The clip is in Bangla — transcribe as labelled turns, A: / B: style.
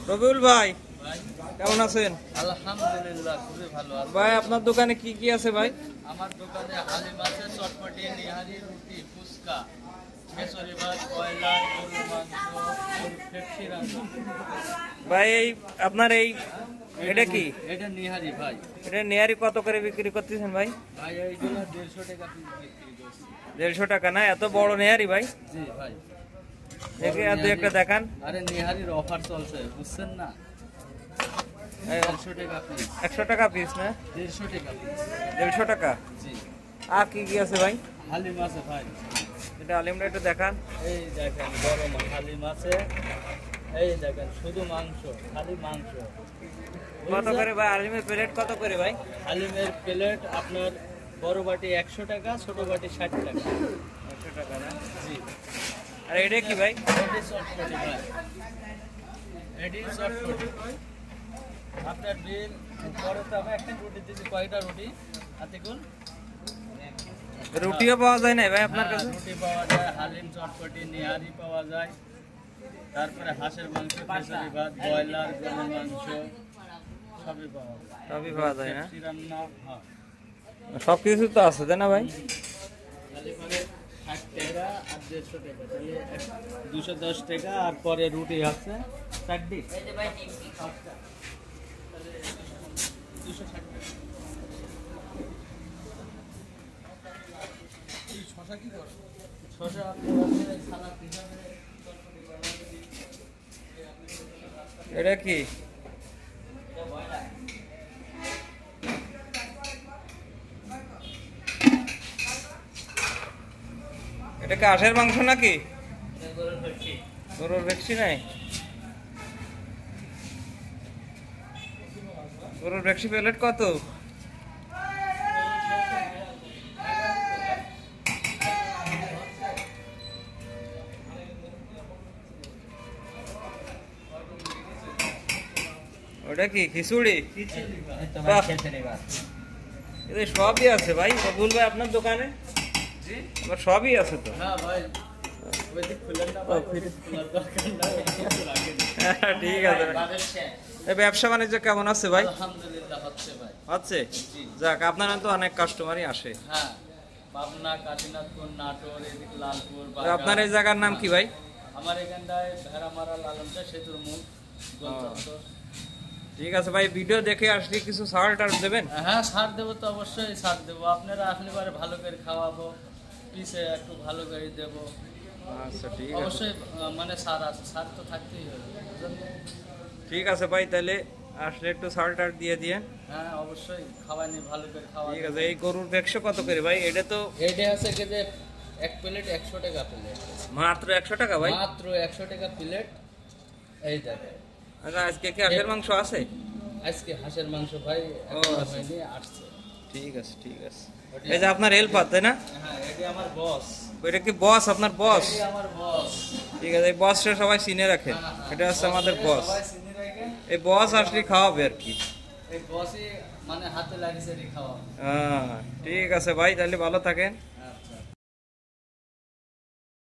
A: রবিউল ভাই কেমন আছেন?
B: আলহামদুলিল্লাহ খুবই ভালো আছি
A: ভাই। আপনার দোকানে কি কি আছে ভাই?
B: আমার দোকানে হালিম আছে, চটপটি, নিহারি, রুটি, ফুচকা, খেচুড়ি ভাত, কয়লা, গরুর মাংস, ফেপসি রান্না।
A: ভাই আপনার এটা কি?
B: এটা নিহারি ভাই।
A: এটা নেয়ারি কত করে বিক্রি করতেছেন ভাই?
B: ভাই এইগুলো 150 টাকা পিস বিক্রি করছি।
A: 150 টাকা না? এত বড় নেয়ারি ভাই?
B: জি ভাই।
A: দেখে আর দু একটা দেখান।
B: আরে নিহারির অফার চলছে বুঝছেন না? 150 টাকা পিস।
A: 100 টাকা পিস না?
B: 150 টাকা পিস।
A: 150 টাকা।
B: জি।
A: আর কি কি আছে ভাই?
B: হালিম আছে ভাই।
A: এটা হালিমটা একটু দেখান।
B: এই দেখেন বড় হালিম আছে। এই দেখেন শুধু মাংস, খালি মাংস।
A: কত করে ভাই হালিমের প্লেট কত করে ভাই?
B: হালিমের প্লেট আপনার বড় বাটি 100 টাকা, ছোট বাটি 60 টাকা।
A: 100 টাকা না?
B: জি।
A: আর এটা কি ভাই?
B: এডি চটপটি ভাই। এডি চটপটি। আপনার বিল পরে তো আমি একটা রুটি দিচ্ছি। কয়টা রুটি হাতে কোন?
A: রুটিও পাওয়া যায় না ভাই আপনার কাছে?
B: রুটি পাওয়া যায়, হালিম, চটপটি, নিহারি পাওয়া যায়, তারপরে হাঁসের মাংস, খেচুড়ি ভাত, ব্রয়লার, গরুর মাংস সবই পাওয়া যায়।
A: সবই পাওয়া যায় না?
B: ফেপসি রান্না, হ্যাঁ।
A: সব কিছু তো আছে তাই না ভাই?
B: খালি পরে 60 টাকা আর 150 টাকা, তাহলে 210 টাকা। আর পরে রুটি আছে চারটি। এই যে ভাই নিমকি সবটা তাহলে 260 টাকা। এই শশা কি করে? শশা আপনার সালাদ হিসাবে।
A: এটা কি? এটা কি হাঁসের মাংস নাকি? গরুর ভেকসি নাই? গরুর ভেকসি প্লেট কত? ওটা কি খিচুড়ি? এটা সবই আছে ভাই। রবিউল ভাই আপনার দোকানে আমার সবই আছে তো? ঠিক আছে। ব্যবসা বাণিজ্য কেমন আছে ভাই?
B: আলহামদুলিল্লাহ হচ্ছে ভাই।
A: হচ্ছে? যাক, আপনারা তো অনেক কাস্টমারই আসে।
B: হ্যাঁ, পাবনা, কাশীনাথপুর, নাটোর, এদিকে লালপুর।
A: আপনার এই জায়গার নাম কি ভাই?
B: আমার এখানটায় ভেড়ামারা, লালনটা, সেতুর মুখ, গোলচত্বর।
A: ঠিক আছে ভাই, ভিডিও দেখে আসলে কিছু ছাড় টাড় দেবেন?
B: হ্যাঁ, ছাড় দেবো তো, অবশ্যই ছাড় দেবো। আপনারা আসলে পরে ভালো করে খাওয়াবো, পিসে একটু ভালো করে দেবো।
A: আচ্ছা ঠিক আছে।
B: অবশ্যই মানে ছাড় আছে, ছাড় তো থাকতেই হবে।
A: ঠিক আছে ভাই, তাহলে আসলে একটু ছাড় টাড় দিয়ে দিয়ে।
B: হ্যাঁ, অবশ্যই খাওয়ানি ভালো করে খাওয়া।
A: ঠিক আছে। এই গরুর ভেকসি কত করে ভাই? এটা তো
B: এটা আছে কি যে এক প্লেট 100 টাকা প্লেট।
A: মাত্র 100 টাকা ভাই?
B: মাত্র 100 টাকা প্লেট। এই দেখেন।
A: আচ্ছা, আজকে কি হাঁসের মাংস আছে?
B: আজকে হাঁসের মাংস ভাই এখনো হয়নি, আসছে।
A: ঠিক আছে ঠিক আছে। এই যে আপনার হেল্পার তাই না?
B: হ্যাঁ, এটা আমার বস।
A: এটা কি বস? আপনার বস?
B: এটা আমার বস।
A: ঠিক আছে, এই বসটা সবাই চিনে রাখেন। এটা হচ্ছে আমাদের বস।
B: সবাই চিনে রাখেন।
A: এই বস আসলে খাওয়াবে আর কি।
B: এই বসই মানে হাতে লাগিয়েছে খাওয়া।
A: হ্যাঁ ঠিক আছে ভাই, তাহলে ভালো থাকেন।